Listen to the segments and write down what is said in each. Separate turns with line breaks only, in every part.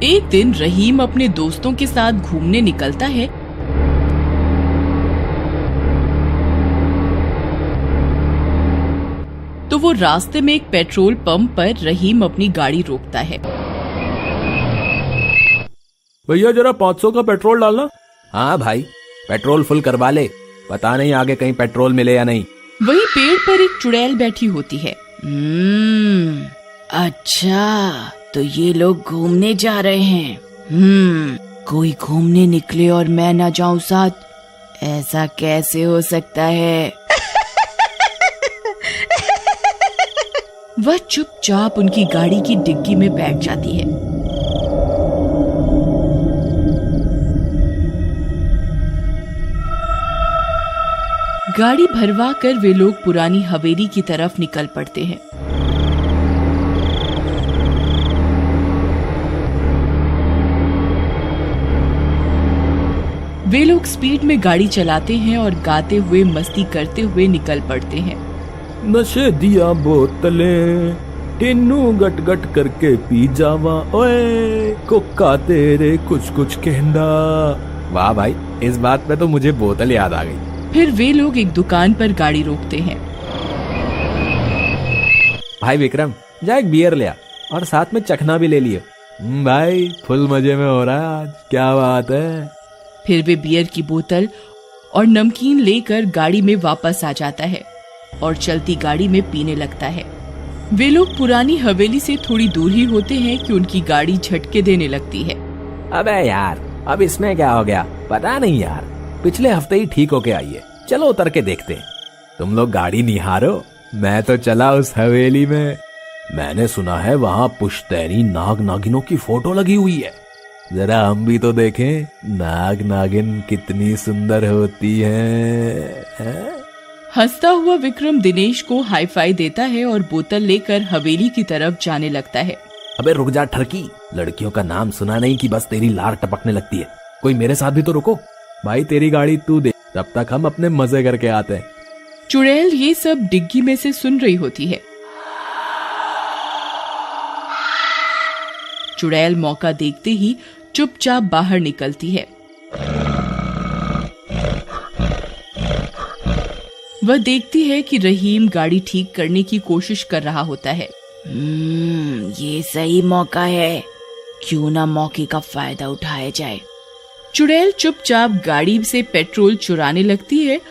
एक दिन रहीम अपने दोस्तों के साथ घूमने निकलता है। तो वो रास्ते में एक पेट्रोल पंप पर रहीम अपनी गाड़ी रोकता है।
भैया जरा 500 का पेट्रोल डालना।
हाँ भाई, पेट्रोल फुल करवा ले, पता नहीं आगे कहीं पेट्रोल मिले या नहीं।
वही पेड़ पर एक चुड़ैल बैठी होती है।
अच्छा, तो ये लोग घूमने जा रहे हैं। कोई घूमने निकले और मैं ना जाऊं साथ, ऐसा कैसे हो सकता है?
वह चुपचाप उनकी गाड़ी की डिग्गी में बैठ जाती है। गाड़ी भरवा कर वे लोग पुरानी हवेली की तरफ निकल पड़ते हैं। वे लोग स्पीड में गाड़ी चलाते हैं और गाते हुए मस्ती करते हुए निकल पड़ते हैं।
नशे दिया बोतलें टिन्नू गट गट करके पी जावा, ओए कोका तेरे कुछ कुछ कहना।
वाह भाई, इस बात पे तो मुझे बोतल याद आ गई।
फिर वे लोग एक दुकान पर गाड़ी रोकते हैं।
भाई विक्रम, जा एक बियर ले आ और साथ में चखना भी ले लियो।
भाई फुल मजे में हो रहा है आज, क्या बात है।
फिर वे बियर की बोतल और नमकीन लेकर गाड़ी में वापस आ जाता है और चलती गाड़ी में पीने लगता है। वे लोग पुरानी हवेली से थोड़ी दूर ही होते हैं कि उनकी गाड़ी झटके देने लगती है।
अबे यार, अब इसमें क्या हो गया? पता नहीं यार, पिछले हफ्ते ही ठीक होके आई है। चलो उतर के देखते हैं। तुम लोग गाड़ी निहारो, मैं तो चला उस हवेली में। मैंने सुना है वहाँ पुश्तैनी नाग नागिनों की फोटो लगी हुई है। जरा हम भी तो देखें नाग नागिन कितनी सुंदर होती है?
हंसता हुआ विक्रम दिनेश को हाई फाई देता है और बोतल लेकर हवेली की तरफ जाने लगता है।
अबे रुक जा ठरकी, लड़कियों का नाम सुना नहीं कि बस तेरी लार टपकने लगती है। कोई मेरे साथ भी तो रुको।
भाई तेरी गाड़ी तू दे, तब तक हम अपने मजे करके आते हैं।
चुड़ैल ये सब डिग्गी में से सुन रही होती है। चुड़ैल मौका देखते ही चुपचाप बाहर निकलती है। वह देखती है कि रहीम गाड़ी ठीक करने की कोशिश कर रहा होता है।
ये सही मौका है, क्यों ना मौके का फायदा उठाया जाए।
चुड़ैल चुपचाप गाड़ी से पेट्रोल चुराने लगती है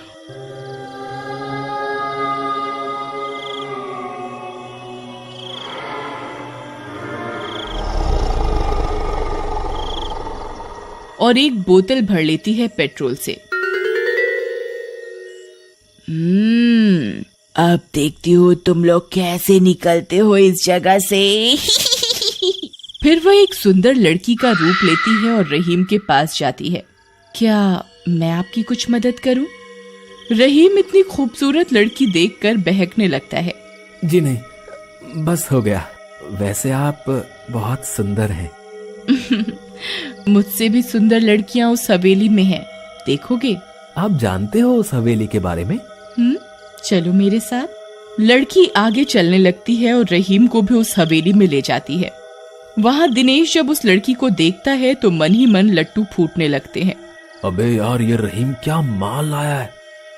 और एक बोतल भर लेती है पेट्रोल से।
अब देखती हूँ तुम लोग कैसे निकलते हो इस जगह से।
फिर वह एक सुंदर लड़की का रूप लेती है और रहीम के पास जाती है। क्या मैं आपकी कुछ मदद करूं? रहीम इतनी खूबसूरत लड़की देखकर बहकने लगता है।
जी नहीं, बस हो गया। वैसे आप बहुत सुंदर हैं।
मुझसे भी सुंदर लड़कियां उस हवेली में हैं, देखोगे?
आप जानते हो उस हवेली के बारे में?
चलो मेरे साथ। लड़की आगे चलने लगती है और रहीम को भी उस हवेली में ले जाती है। वहाँ दिनेश जब उस लड़की को देखता है तो मन ही मन लट्टू फूटने लगते हैं।
अबे यार, ये रहीम क्या माल लाया है,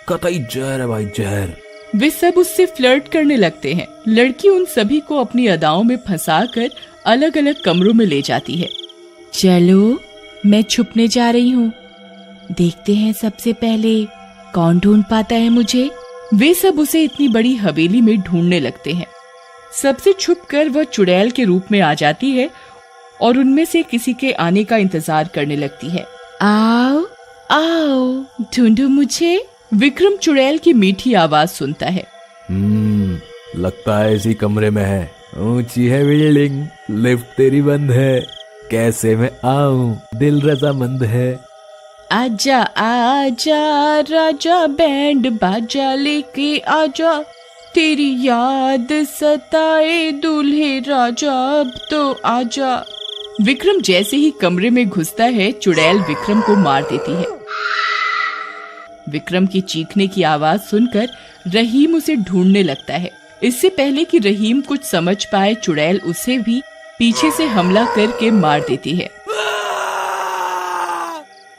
कतई जहर है भाई, जहर।
वे सब उससे फ्लर्ट करने लगते हैं। लड़की उन सभी को अपनी अदाओं में फंसाकर अलग अलग कमरों में ले जाती है।
चलो मैं छुपने जा रही हूँ, देखते हैं सबसे पहले कौन ढूंढ पाता है मुझे।
वे सब उसे इतनी बड़ी हवेली में ढूंढने लगते हैं। सबसे छुपकर वह चुड़ैल के रूप में आ जाती है और उनमें से किसी के आने का इंतजार करने लगती है।
आओ आओ, ढूंढो मुझे।
विक्रम चुड़ैल की मीठी आवाज सुनता है।
लगता है इसी कमरे में है। ऊंची है बिल्डिंग, लिफ्ट तेरी बंद है, कैसे मैं आऊं, दिल रजामंद है।
आजा आजा राजा, बैंड बाजा लेके आजा, तेरी याद सताए दूल्हे राजा, अब तो आजा। विक्रम जैसे ही कमरे में घुसता है, चुड़ैल विक्रम को मार देती है। विक्रम की चीखने की आवाज सुनकर रहीम उसे ढूंढने लगता है। इससे पहले कि रहीम कुछ समझ पाए, चुड़ैल उसे भी पीछे से हमला करके मार देती है।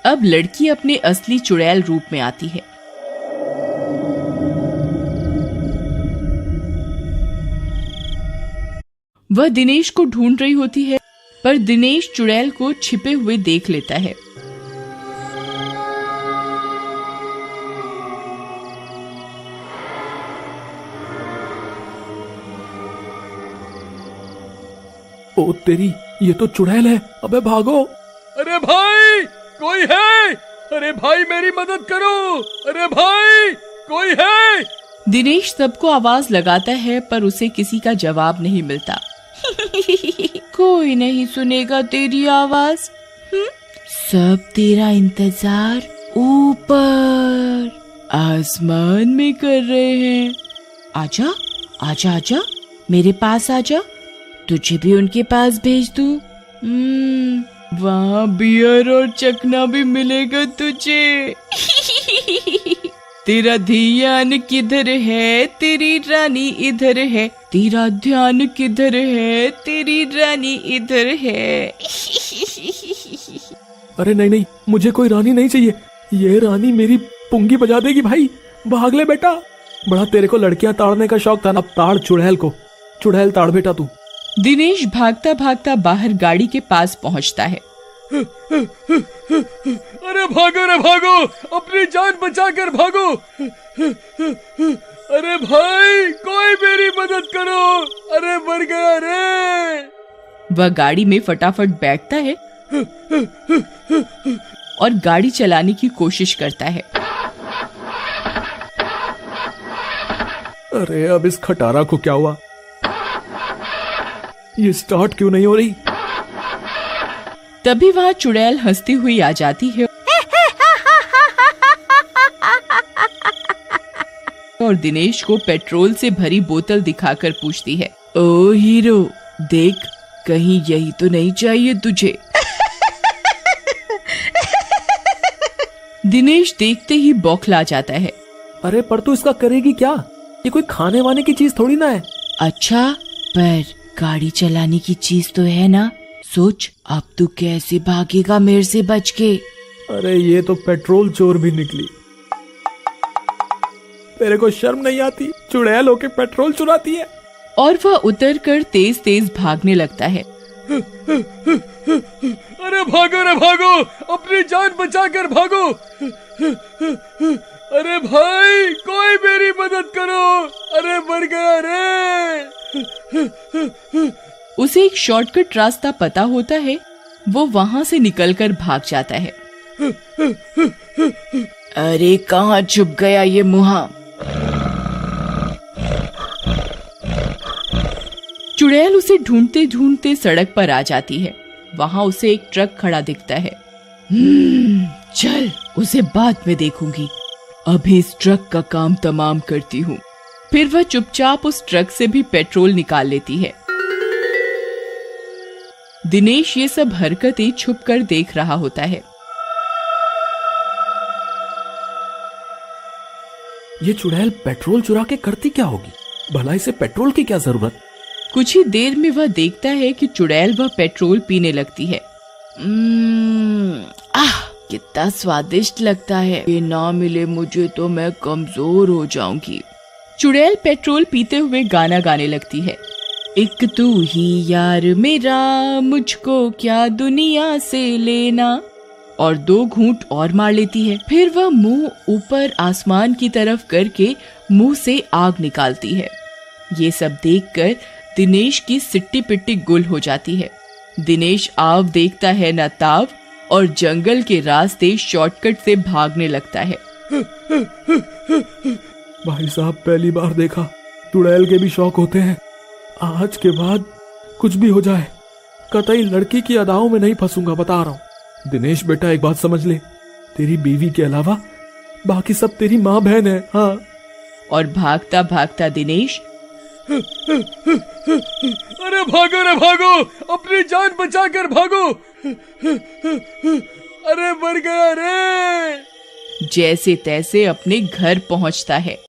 अब लड़की अपने असली चुड़ैल रूप में आती है। वह दिनेश को ढूंढ रही होती है, पर दिनेश चुड़ैल को छिपे हुए देख लेता है।
ओ तेरी, ये तो चुड़ैल है। अबे भागो।
अरे भाई कोई है? अरे भाई मेरी मदद करो। अरे भाई कोई है?
दिनेश सबको आवाज लगाता है, पर उसे किसी का जवाब नहीं मिलता। कोई नहीं सुनेगा तेरी आवाज। सब तेरा इंतजार ऊपर आसमान में कर रहे हैं। आजा आजा आजा, मेरे पास आजा, तुझे भी उनके पास भेज दूं। वहाँ बियर और चखना भी मिलेगा तुझे। तेरा ध्यान किधर है, तेरी रानी इधर है। तेरा ध्यान किधर है, तेरी रानी इधर है।
अरे नहीं नहीं, मुझे कोई रानी नहीं चाहिए। ये रानी मेरी पुंगी बजा देगी। भाई भाग ले बेटा। बड़ा तेरे को लड़कियां ताड़ने का शौक था ना, अब ताड़ चुड़ैल को। चुड़ैल ताड़ बेटा तू।
दिनेश भागता भागता बाहर गाड़ी के पास पहुंचता है।
अरे भागो रे भागो, अपनी जान बचाकर भागो। अरे भाई कोई मेरी मदद करो। अरे मर गया रे।
वह गाड़ी में फटाफट बैठता है और गाड़ी चलाने की कोशिश करता है।
अरे अब इस खटारा को क्या हुआ? ये स्टार्ट क्यों नहीं हो रही?
तभी वहाँ चुड़ैल हंसती हुई आ जाती है और दिनेश को पेट्रोल से भरी बोतल दिखाकर पूछती है, ओ हीरो, देख कहीं यही तो नहीं चाहिए तुझे। दिनेश देखते ही बौखला जाता है।
अरे पर तू इसका करेगी क्या? ये कोई खाने वाने की चीज थोड़ी ना है।
अच्छा, पर गाड़ी चलाने की चीज तो है ना। सोच, अब तू कैसे भागेगा मेरे से बच के।
अरे ये तो पेट्रोल चोर भी निकली। तेरे को शर्म नहीं आती? चुड़ैल होके पेट्रोल चुराती है।
और वह उतरकर तेज तेज भागने लगता है।
अरे भागो रे भागो, अपनी जान बचाकर भागो। अरे भाई कोई मेरी मदद करो। अरे मर गया रे।
उसे एक शॉर्टकट रास्ता पता होता है। वो वहाँ से निकलकर भाग जाता है।
अरे कहाँ छुप गया ये मुहा?
चुड़ैल उसे ढूंढते ढूंढते सड़क पर आ जाती है। वहाँ उसे एक ट्रक खड़ा दिखता है। चल, उसे बाद में देखूंगी, अभी इस ट्रक का काम तमाम करती हूँ। फिर वह चुपचाप उस ट्रक से भी पेट्रोल निकाल लेती है। दिनेश ये सब हरकतें छुपकर देख रहा होता है।
ये चुड़ैल पेट्रोल चुरा के करती क्या होगी? भला इसे पेट्रोल की क्या जरूरत?
कुछ ही देर में वह देखता है कि चुड़ैल वह पेट्रोल पीने लगती है।
कितना स्वादिष्ट लगता है। ये ना मिले मुझे तो मैं कमजोर हो जाऊंगी।
चुड़ैल पेट्रोल पीते हुए गाना गाने लगती है। एक तू ही यार मेरा, मुझको क्या दुनिया से लेना। और 2 घूंट और मार लेती है। फिर वह मुंह ऊपर आसमान की तरफ करके मुंह से आग निकालती है। ये सब देखकर दिनेश की सिट्टी पिट्टी गुल हो जाती है। दिनेश आव देखता है न ताव और जंगल के रास्ते शॉर्टकट से भागने लगता है।
भाई साहब, पहली बार देखा चुड़ैल के भी शौक होते हैं। आज के बाद कुछ भी हो जाए, कतई लड़की की अदाओं में नहीं फंसूंगा, बता रहा हूँ। दिनेश बेटा, एक बात समझ ले, तेरी बीवी के अलावा बाकी सब तेरी माँ बहन है। हाँ।
और भागता भागता दिनेश अरे भागो रे भागो, अपनी जान बचाकर भागो, अरे मर गया रे,
जैसे तैसे अपने घर पहुंचता है।